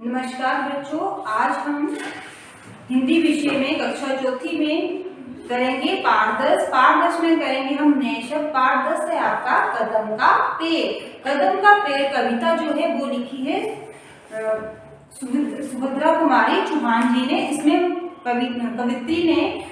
नमस्कार बच्चों, आज हम हिंदी विषय में कक्षा चौथी में करेंगे पाठ 10। पाठ 10 में करेंगे हम नए शब्द। पाठ 10 है आपका कदम का पेड़। कदम का पेड़ कविता जो है वो लिखी है सुभद्रा कुमारी चौहान जी ने। इसमें कवित्री ने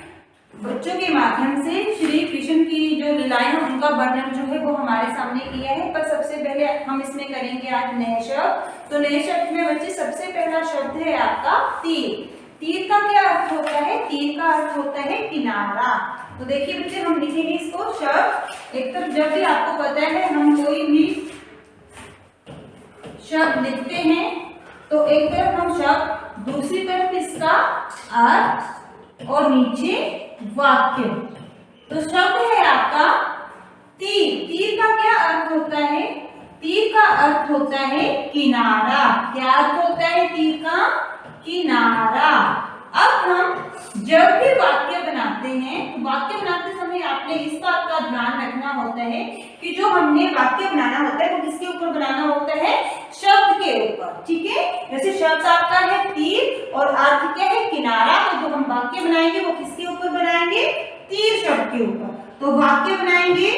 बच्चों के माध्यम से श्री कृष्ण की जो लीलाएं हैं उनका वर्णन जो है वो हमारे सामने किया है। पर सबसे पहले हम इसमें करेंगे आज नए शब्द। तो नए शब्द में बच्चे सबसे पहला शब्द है आपका तीर। तीर का क्या अर्थ होता है? तीर का अर्थ होता है किनारा। तो देखिए बच्चे, हम लिखेंगे इसको शब्द। एक तरफ जब भी आपको पता है हम कोई भी शब्द लिखते हैं तो एक तरफ हम शब्द, दूसरी तरफ इसका अर्थ और नीचे वाक्य। तो शब्द है आपका तीर। तीर का क्या अर्थ होता है? तीर का अर्थ होता है किनारा। क्या अर्थ होता है तीर का? किनारा। अब हम जब भी वाक्य बनाते हैं तो वाक्य बनाते समय आपने इस बात का ध्यान रखना होता है कि जो हमने वाक्य बनाना होता है वो किसके ऊपर बनाना होता है? शब्द के ऊपर। ठीक है, जैसे शब्द आपका है तीर और अर्थ क्या है? किनारा। तो जो हम वाक्य बनाएंगे वो किसके ऊपर बनाएंगे? तीर शब्द के ऊपर। तो वाक्य बनाएंगे,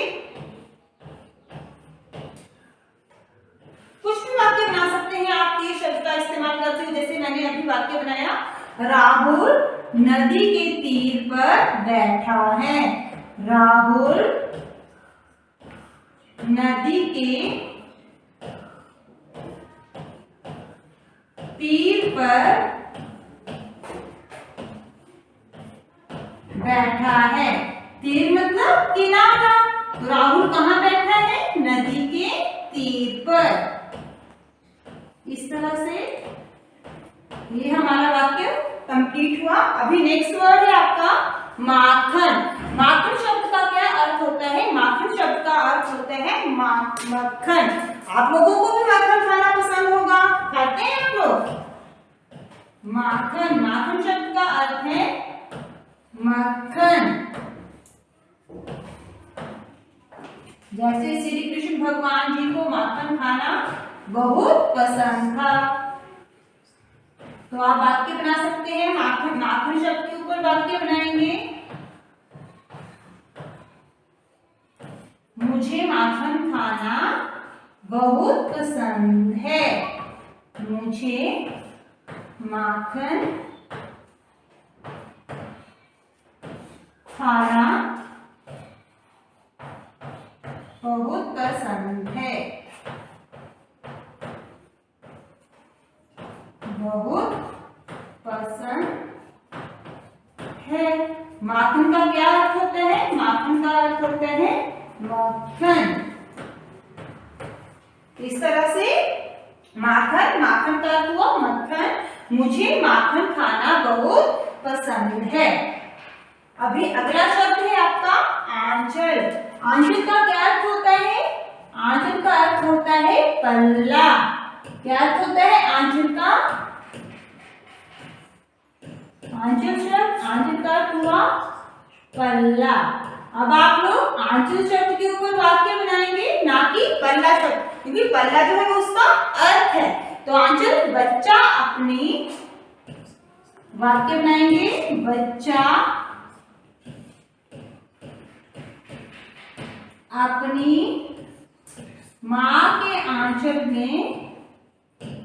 कुछ भी वाक्य बना सकते हैं आप तीर शब्द का इस्तेमाल करते हुए। जैसे मैंने अभी वाक्य बनाया, राहुल नदी के तीर पर बैठा है। राहुल नदी के तीर पर बैठा है। तीर मतलब किनारा। तो राहुल कहाँ बैठा है? नदी के तीर पर। इस तरह से ये हमारा वाक्य कंप्लीट हुआ। अभी नेक्स्ट वर्ड है आपका माखन। माखन शब्द का क्या अर्थ होता है? माखन शब्द का अर्थ होता है मक्खन। आप लोगों को भी माखन खाना पसंद होगा, खाते हैं आप लोग? माखन, माखन शब्द का अर्थ है मक्खन। जैसे श्री कृष्ण भगवान जी को माखन खाना बहुत पसंद था। तो आप वाक्य बना सकते हैं। माखन, माखन शब्द के ऊपर वाक्य बनाएंगे। मुझे माखन खाना बहुत पसंद है। मुझे माखन खाना बहुत पसंद है। बहुत पसंद है। माखन का क्या अर्थ होता है? माखन का अर्थ होता है मक्खन। इस तरह से माखन, माखन का अर्थ हुआ मक्खन। मुझे माखन खाना बहुत पसंद है। अभी अगला शब्द है आपका आंचल। आंचल का क्या अर्थ होता है? आंचल का अर्थ होता है पल्ला। क्या अर्थ होता है आंचल का? आंचल शब्द, आंचल का अर्थ हुआ पल्ला। अब आप लोग आंचल शब्द के ऊपर वाक्य बनाएंगे, ना कि पल्ला शब्द, क्योंकि पल्ला जो है वो उसका अर्थ है। तो आंचल, बच्चा अपनी, वाक्य बनाएंगे, बच्चा अपनी माँ के आंचल में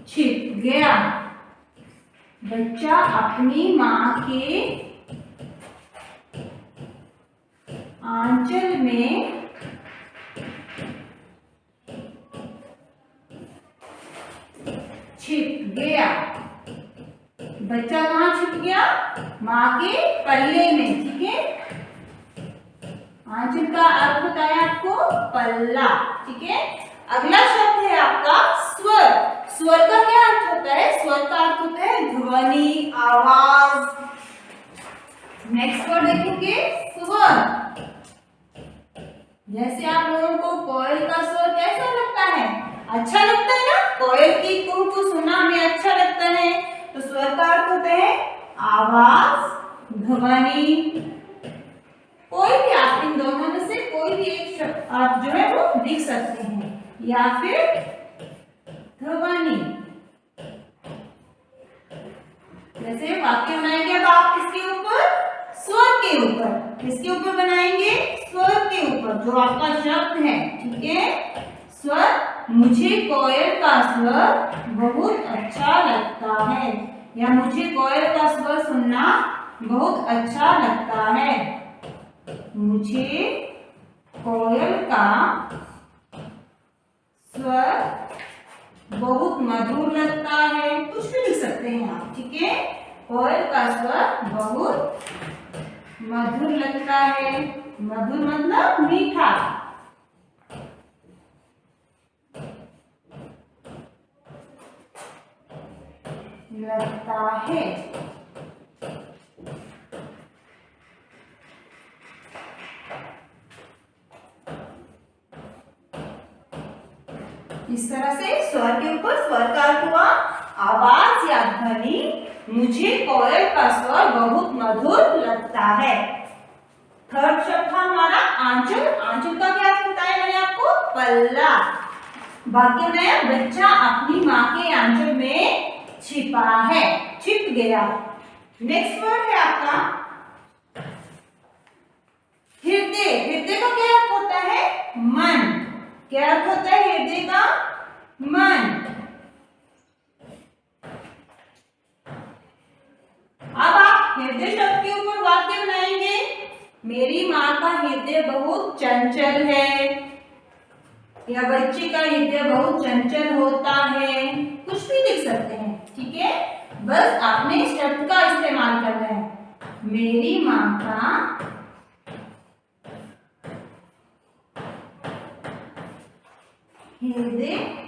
छिप गया। बच्चा अपनी माँ के आंचल में छिप गया। बच्चा कहाँ छिप गया? माँ के पल्ले में। ठीक है, आंचल का अर्थ होता है आपको पल्ला। ठीक है, अगला शब्द है आपका स्वर। स्वर का क्या अर्थ होता है? स्वर का अर्थ होता है ध्वनि, आवाज। नेक्स्ट वर्ड देखेंगे स्वर। जैसे आप लोगों को कोयल का स्वर कैसा लगता है? अच्छा लगता है ना? कोयल की कू सुनना हमें अच्छा लगता है। तो स्वर का अर्थ होता है आवाज, ध्वनि। कोई भी आप इन दोनों में से कोई भी एक शब्द आप जो है वो लिख सकते हैं, या फिर ध्वनि। जैसे वाक्य बनाएंगे अब आप किसके ऊपर, स्वर के ऊपर। किसके ऊपर बनाएंगे, स्वर के ऊपर, जो आपका शब्द है, ठीक है। स्वर, मुझे कोयल का स्वर बहुत अच्छा लगता है, या मुझे कोयल का स्वर सुनना बहुत अच्छा लगता है। मुझे कोयल का स्वर बहुत मधुर लगता है, कुछ भी लिख सकते हैं आप, ठीक है। कोयल का स्वर बहुत मधुर लगता है, मधुर मतलब मीठा। लगता है। इस तरह से स्वर के ऊपर स्वर का अर्थ हुआ आवाज या ध्वनि। मुझे कोयल का स्वर बहुत मधुर लगता है। थर्ड शब्द था हमारा आंचल। आंचल का क्या अर्थ बताया मैंने आपको, पल्ला। वाक्य में बच्चा अपनी माँ के आंचल में छिपा है, छिप गया। नेक्स्ट वर्ड है आपका हृदय। हृदय का क्या अर्थ होता है, मन। क्या अर्थ होता है हृदय का, मन। अब आप हृदय शब्द के ऊपर वाक्य बनाएंगे। मेरी माँ का हृदय बहुत चंचल है, या बच्चे का हृदय बहुत चंचल होता है, कुछ भी लिख सकते हैं, ठीक है। बस आपने शब्द का इस्तेमाल करना है। मेरी माँ का हृदय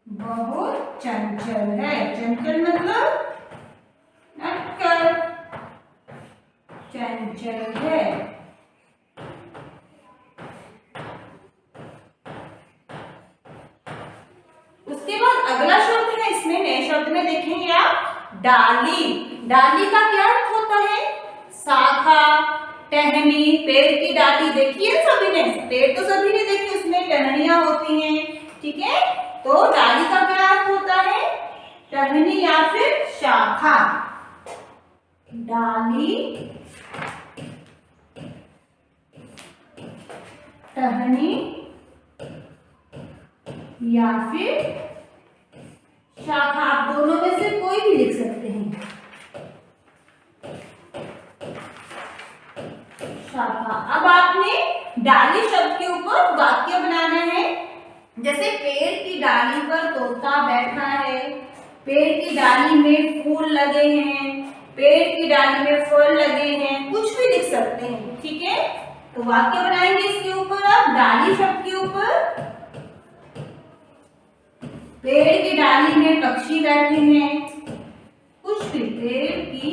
बहुत चंचल है। चंचल मतलब अटकल, चंचल है। उसके बाद अगला शब्द है, इसमें नए शब्द में देखेंगे आप डाली। डाली का क्या अर्थ होता है, शाखा, टहनी। पेड़ की डाली देखी है सभी ने, पेड़ तो सभी ने देखी, उसमें टहनियां होती हैं, ठीक है। तो डाली का क्या अर्थ होता है, टहनी या फिर शाखा। डाली, टहनी या फिर शाखा, आप दोनों में से कोई भी लिख सकते हैं। शाखा। अब आपने डाली शब्द के ऊपर वाक्य बनाना है। जैसे पेड़ की डाली पर तोता बैठा है, पेड़ की डाली में फूल लगे हैं, पेड़ की डाली में फल लगे हैं, कुछ भी लिख सकते हैं, ठीक है। तो वाक्य बनाएंगे इसके ऊपर आप डाली शब्द के ऊपर। पेड़ की डाली में पक्षी बैठे हैं, कुछ भी, पेड़ की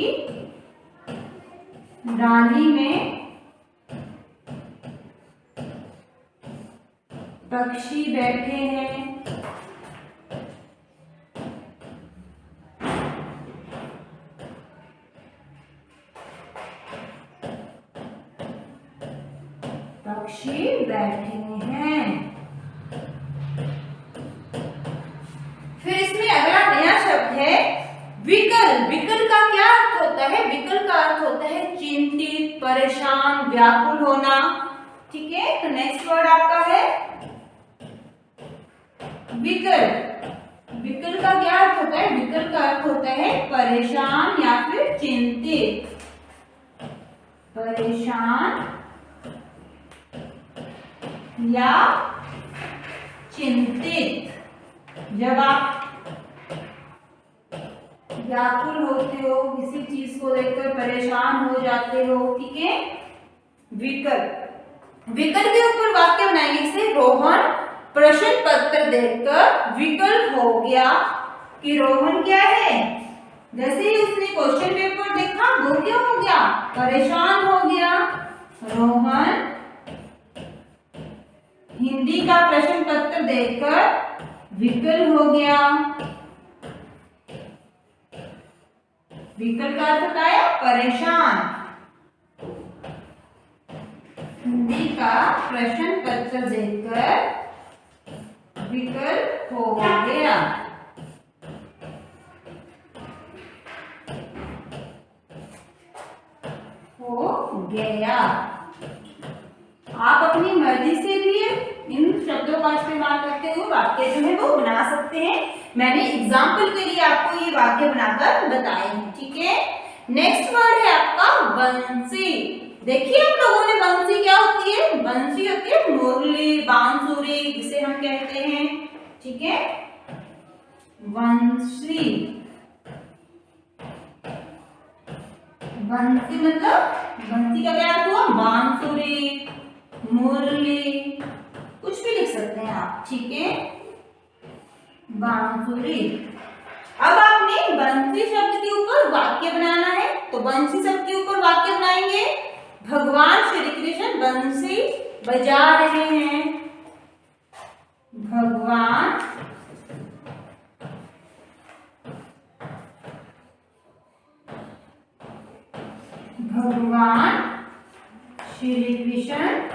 डाली में पक्षी बैठे हैं। पक्षी बैठे हैं। फिर इसमें अगला नया शब्द है विकल। विकल का क्या अर्थ होता है, विकल का अर्थ होता है चिंतित, परेशान, व्याकुल होना, ठीक है। तो नेक्स्ट वर्ड आपका है विकल। विकल का क्या अर्थ होता है, विकल का अर्थ होता है परेशान या फिर चिंतित। परेशान या चिंतित, जब आप व्याकुल होते हो, किसी चीज को लेकर परेशान हो जाते हो, ठीक है। विकल। विकल के ऊपर वाक्य बनाएंगे। जैसे रोहन प्रश्न पत्र देखकर विकल हो गया, कि रोहन क्या है, जैसे ही उसने क्वेश्चन पेपर देखा वो क्या हो गया, परेशान हो गया। रोहन हिंदी का प्रश्न पत्र देखकर विकल हो गया। विकल का अर्थ बताया परेशान। हिंदी का प्रश्न पत्र देखकर विकल्प हो गया। हो गया। आप अपनी मर्जी से भी इन शब्दों का इस्तेमाल करते हुए वाक्य जो है वो बना सकते हैं। मैंने एग्जाम्पल के लिए आपको ये वाक्य बनाकर बताए हैं, ठीक है। नेक्स्ट वर्ड है आपका बंसी। देखिए आप लोगों ने बंसी क्या होती है, बंसी होती है मुरली, बांसुरी जिसे हम कहते हैं, ठीक है। बंसी, बंसी मतलब बंसी का क्या अर्थ हुआ, बांसुरी, मुरली, कुछ भी लिख सकते हैं आप, ठीक है, बांसुरी। अब आपने बंसी शब्द के ऊपर वाक्य बनाना है, तो बंसी शब्द के ऊपर वाक्य बनाएंगे। भगवान श्री कृष्ण बंसी बजा रहे हैं। भगवान श्री कृष्ण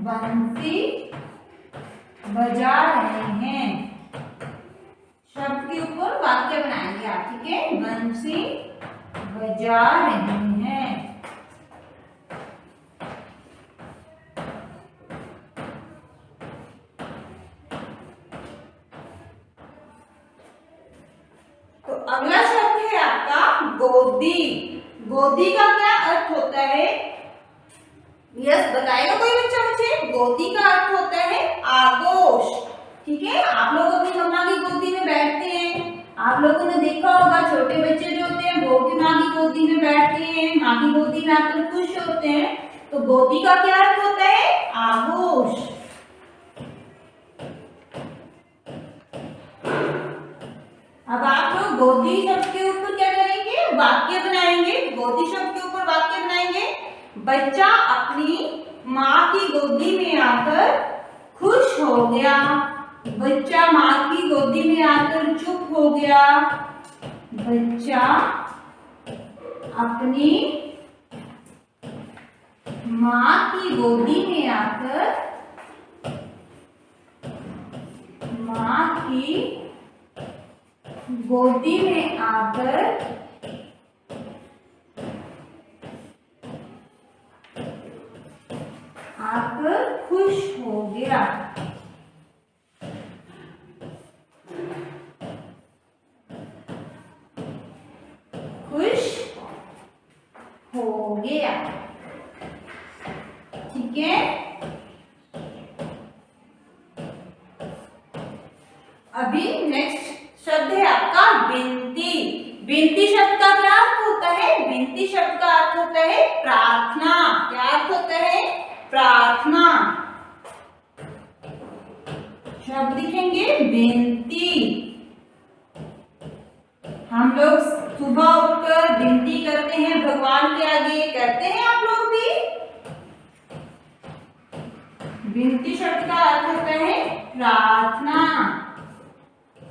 बंसी बजा रहे हैं। शब्द के ऊपर वाक्य बनाएंगे आप, ठीक है। बंसी बजा रहे हैं। तो अगला शब्द है आपका गोदी। गोदी का क्या अर्थ होता है, यस बताएगा कोई बच्चा मुझे। गोदी का अर्थ होता है आगोश, ठीक है। आप लोग अपनी मम्मा की गोदी में बैठते हैं, आप लोगों ने देखा होगा छोटे बच्चे जो होते हैं वो भी माँ की गोदी में बैठते हैं, माँ की गोदी में आकर खुश होते हैं। तो गोदी का क्या अर्थ होता है, आगोश। अब आप लोग गोदी शब्द के ऊपर क्या करेंगे, वाक्य बनाएंगे। गोदी शब्द के ऊपर वाक्य बनाएंगे। बच्चा अपनी माँ की गोदी में आकर खुश हो गया। बच्चा माँ की गोदी में आकर चुप हो गया। बच्चा अपनी माँ की गोदी में आकर खुश हो गया। खुश हो गया, ठीक है। अभी नेक्स्ट शब्द है आपका विनती। विनती शब्द का क्या अर्थ होता है, विनती शब्द का अर्थ होता है प्रार्थना। क्या अर्थ होता है, प्रार्थना। शब्द लिखेंगे विनती। हम लोग सुबह उठकर विनती करते हैं भगवान के आगे, करते हैं आप लोग भी। विनती शब्द का अर्थ होता है प्रार्थना।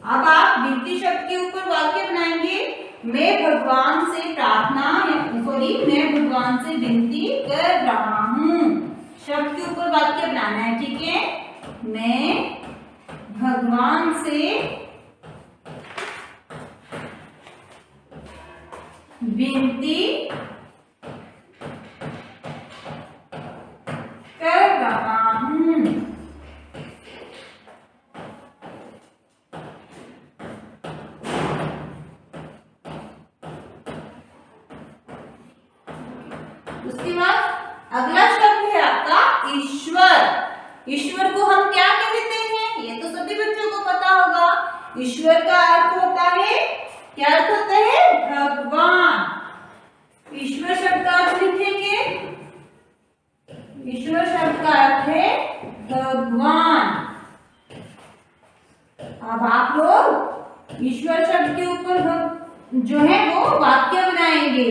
अब आप विनती शब्द के ऊपर वाक्य बनाएंगे। मैं भगवान से प्रार्थना, मैं भगवान से विनती कर रहा हूँ। शब्द के ऊपर वाक्य बनाना है, ठीक है। मैं भगवान से विनती कर रहा हूँ। उसके बाद अगला शब्द है आपका ईश्वर। ईश्वर को हम क्या कहते हैं, ये तो सभी बच्चों को पता होगा। ईश्वर का अर्थ होता है, क्या अर्थ होता है, भगवान। ईश्वर शब्द का अर्थ लिखेंगे। ईश्वर शब्द का अर्थ है भगवान। अब आप लोग ईश्वर शब्द के ऊपर जो है वो वाक्य बनाएंगे।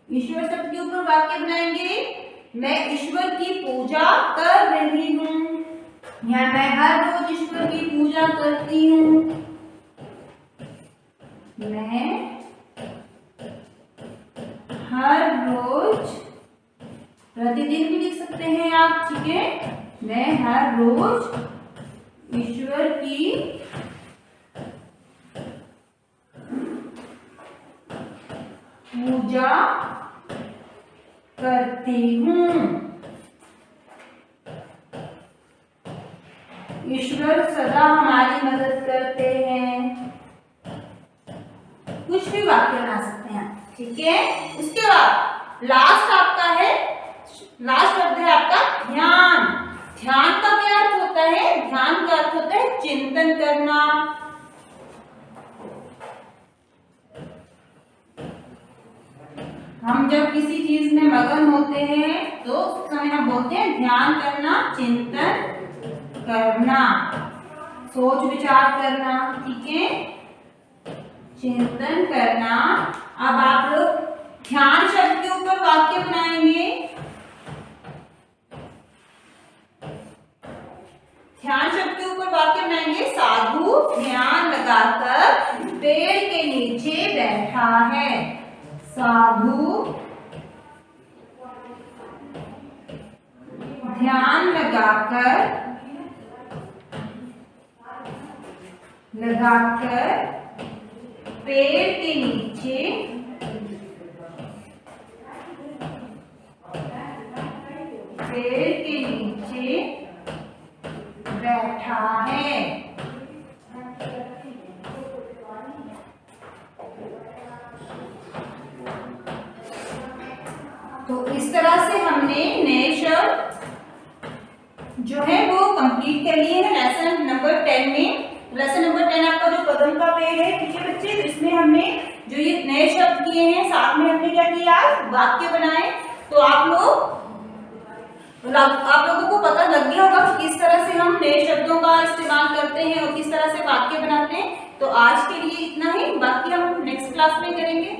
ईश्वर शब्द के ऊपर वाक्य बनाएंगे। मैं ईश्वर की पूजा कर रही हूँ, या मैं हर रोज ईश्वर की पूजा करती हूँ। मैं हर रोज, प्रतिदिन भी लिख सकते सकते हैं आप, ठीक है। मैं हर रोज ईश्वर की पूजा करती हूँ। ईश्वर सदा हमारी मदद करते हैं। कुछ भी वाक्य बना सकते हैं, ठीक है। उसके बाद लास्ट आपका है, लास्ट शब्द है आपका ध्यान। ध्यान का क्या अर्थ होता है? ध्यान का अर्थ होता है चिंतन करना। हम जब किसी चीज में मगन होते हैं तो उस समय हम बोलते हैं ध्यान करना, चिंतन करना, सोच विचार करना, ठीक है, चिंतन करना। अब आप लोग ध्यान शब्द के ऊपर वाक्य बनाएंगे। ध्यान शब्द के ऊपर वाक्य बनाएंगे। साधु ध्यान लगाकर पेड़ के नीचे बैठा है। साधु ध्यान लगाकर पेड़ के नीचे बैठा है। तो इस तरह से हमने नए शब्द जो है वो कंप्लीट कर लिए हैं लेसन नंबर 10 में। लेसन नंबर 10 आपका जो कदम का पेड़ है, ठीक है बच्चे, इसमें हमने जो ये नए शब्द किए हैं, साथ में हमने क्या किया, वाक्य बनाए। तो आप लोगों को पता लग गया होगा कि किस तरह से हम नए शब्दों का इस्तेमाल करते हैं और किस तरह से वाक्य बनाते हैं। तो आज के लिए इतना ही, बाकी हम नेक्स्ट क्लास में करेंगे।